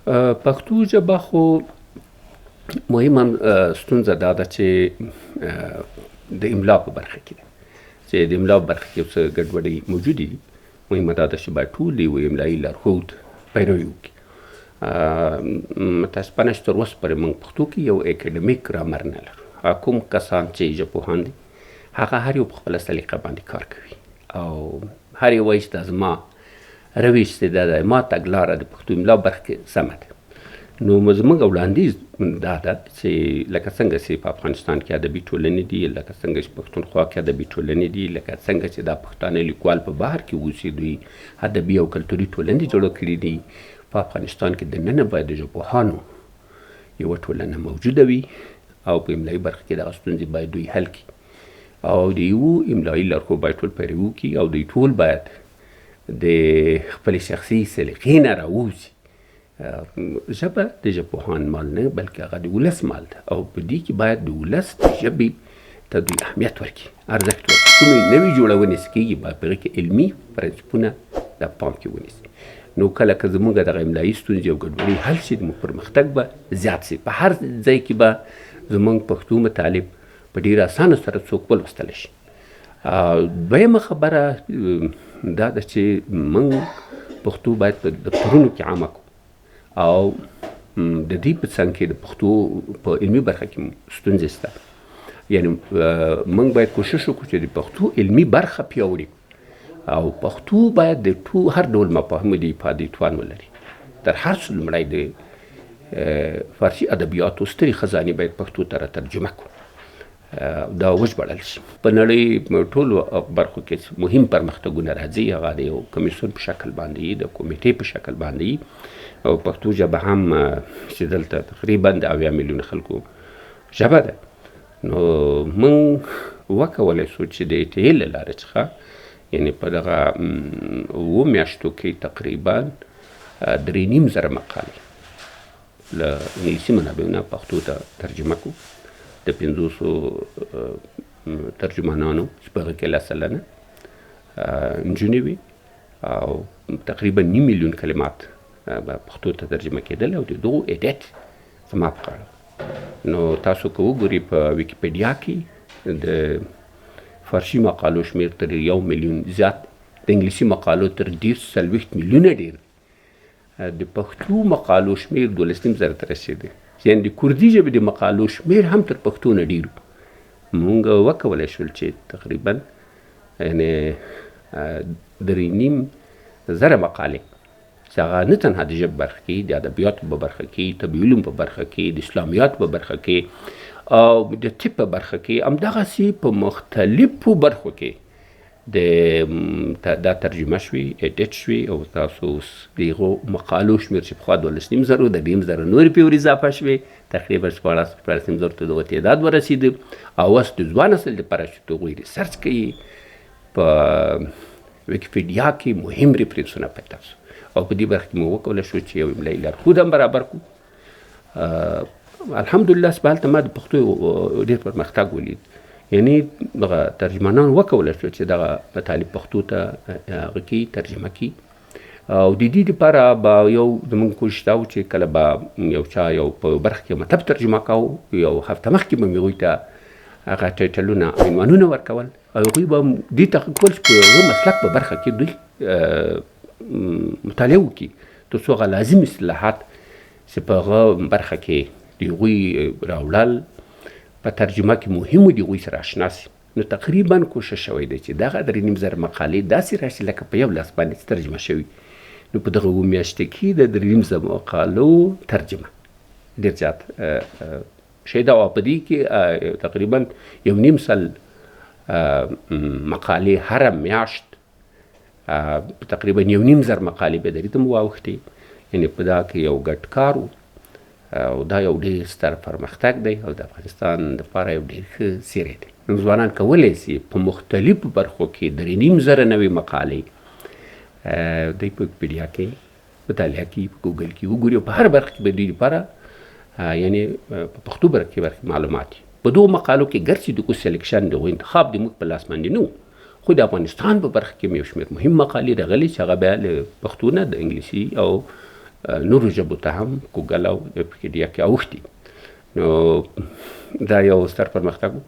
پښتو ژبه خو مهمه ستونزه دا ده چې د املا په برخه کې ده چې د املا په برخه کې څه ګډوډۍ موجودې دي. مهمه دا ده چې باید ټول یو املایي لارښود پیروي وکړي. متاسفانه چې تر اوسه پورې موږ پښتو کې یو اکیډمیک ګرامر نه لرو. کوم کسان چې ژبپوهان دي هغه هر یو په خپله سلیقه باندې کار کوي او هر یو وایي چې دا زما روش دی، دا ما تګلاره د پښتو املا برخه کې سمه ده. نو زموږ وړاندیز دا ده چې لکه څنګه چې په افغانستان کې ادبي ټولنې دي، لکه څنګه چې پښتونخوا کې ادبي ټولنې دي، لکه څنګه چې دا پښتانه لیکوال په بهر کې اوسي دوی ادبي او کلتوري ټولنې جوړه کړي دي. په افغانستان کې دننه باید د ژبپوهانو یوه ټولنه موجوده وي او په املایي برخه کې دغه ستونزې باید دوی حل کړي او د یو املایي لارښود باید ټول پیروي وکړي او دوی ټول باید د خپلې شخصي سلیقې نه راووځي. ژبه د ژبپوهان مال نه بلکې هغه د ولس مال ده او په دې کې باید د ولس د ژبې ته دوی اهمیت ورکړي، ارزښت ورکړي. کومې نوې جوړونې چې کېږي باید په هغې کې علمي پرنسپونه د پام کې ونیسي. نو کله که زموږ دغه املایي ستونزې او ګډوډۍ حل شي زموږ پرمختګ به زیات شي. په هر ځای کې به زموږ پښتو مطالب په ډېر اسانه سره څوک ولوستلی شي. دویمه خبره دا ده چې موږ پښتو باید په دفترونو کې عامه کړو او د دې په څنګ کې د پښتو په علمي برخه کې ستونزې شته. یعنې موږ باید کوشش وکړو چې د پښتو علمي برخه پیاوړې کړو او پښتو باید د هر ډول مفاهیمو د افادې توان ولري. تر هر څه لومړی د فارسي ادبیاتو سترې خزانې باید پښتو ته ترجمه کړو، دا وژباړل شي. په نړۍ ټولو برخو کې مهم پرمختګونه راځي، هغه د یو کمیسیون په شکل باندې د کمیټې په شکل باندې او پښتو ژبه هم چې دلته تقریبا د 80 میلیونه خلکو ژبه ده. نو موږ وکولی شو چې د اتحاد له لارې څخه یعنې په دغه 7 میاشتو کې تقریبا 3,500 مقالې له انګلیسي منابعو نه پښتو ته ترجمه کړو. د 500 ترجمانانو چې په هغه کې 10 سلنه نجونې وي او تقریبا 9 میلیون کلمات پښتو ته ترجمه کېدل او د دغو ایډیټ زما په غاړه. نو تاسو که وګورئ په ویکیپیډیا کې د فارسي مقالو شمېر تر 1 میلیون زیات، د انګلیسي مقالو تر 40 میلیونه ډېر، د پښتو مقالو شمېر 12,000 ته رسېدی. یعنې د کوردي ژبې د مقالو شمېر هم تر پښتو نه ډېر. مونږ وکولی شول چې تقریبا یعنې 3,500 مقالې چې هغه نه تنها د ژبې برخه کې، د ادبیاتو په برخه کې، طبي علوم په برخه کې، د اسلامیاتو په برخه کې او د طب په برخه کې، همدغسې په مختلفو برخو کې دا ترجمه شوي، ایډیټ شوي او تاسو اوس د هغو مقالو شمېر چې پخوا 12,500 د 2,000 نورې پې ور اضافه شوې، تقریبا 14,500 ته دغه تعداد ورسېده او اوس د ځوان نسل دپاره چې هغوی ریسرچ کوي په ویکیپیډیا کې مهم ریفرنسونه پیدا شو او په دې برخه کې مو وکولی شو چې یو املایي لارښود هم برابر کړو. الحمدلله هلته ما د پښتو ډېر پرمختګ ولید. یعنې دغه ترجمانان وکولی شو چې دغه مطالب پښتو ته هغه کې ترجمه کړي او د دې دپاره به یو زموږ کوشش دا و چې کله به یو چا یو په برخه کې مطلب ترجمه کوو، یو هفته مخکې به مې هغوی ته هغه ټایټلونه او عنوانونه ورکول او هغوی به دې ته کول چې په هغه مسلک په برخه کې دوی مطالعه وکړي تر څو هغه لازم اصطلاحات چې په هغه برخه کې د هغوی راوړل په ترجمه کې مهم دي هغوی سره اشنا شي. نو تقریبا کوشش شوی دی چې دغه 3,500 مقالې داسې راشي لکه په یو لاس باندې ترجمه شوي. نو په دغه 7 میاشتو کې د 3,500 مقالو ترجمه ډېر زیات شی ده او په دې کې تقریبا 1.5 سل مقالې هره میاشت تقریبا 1.5 مقالې به درې ته مو واوښتې. یعنې په دا کې یو ګډ کار و او دا یو ډېر ستر پرمختګ دی او د افغانستان دپاره یو ډېر ښه سیری دی. نو ځوانان کولی شي په مختلفو برخو کې 3,500 نوې مقالې دوی په ویکیپیډیا کې مطالعه کړي، په ګوګل کې وګوري او په هر برخه کې به دوی لپاره یعنې په پښتو برخه کې معلومات وي. په دغو مقالو کې ګرچې د کو سلیکشن د هغوی انتخاب د موږ په لاس باندې نه و، خو د افغانستان په برخه کې یو شمېر مهم مقالې راغلي چې هغه بیا له پښتو نه د انګلیسي او نورو ژبو ته هم ګوګل او ویکیپیډیا کې اوښتي. نو دا یو ستر پرمختګ و.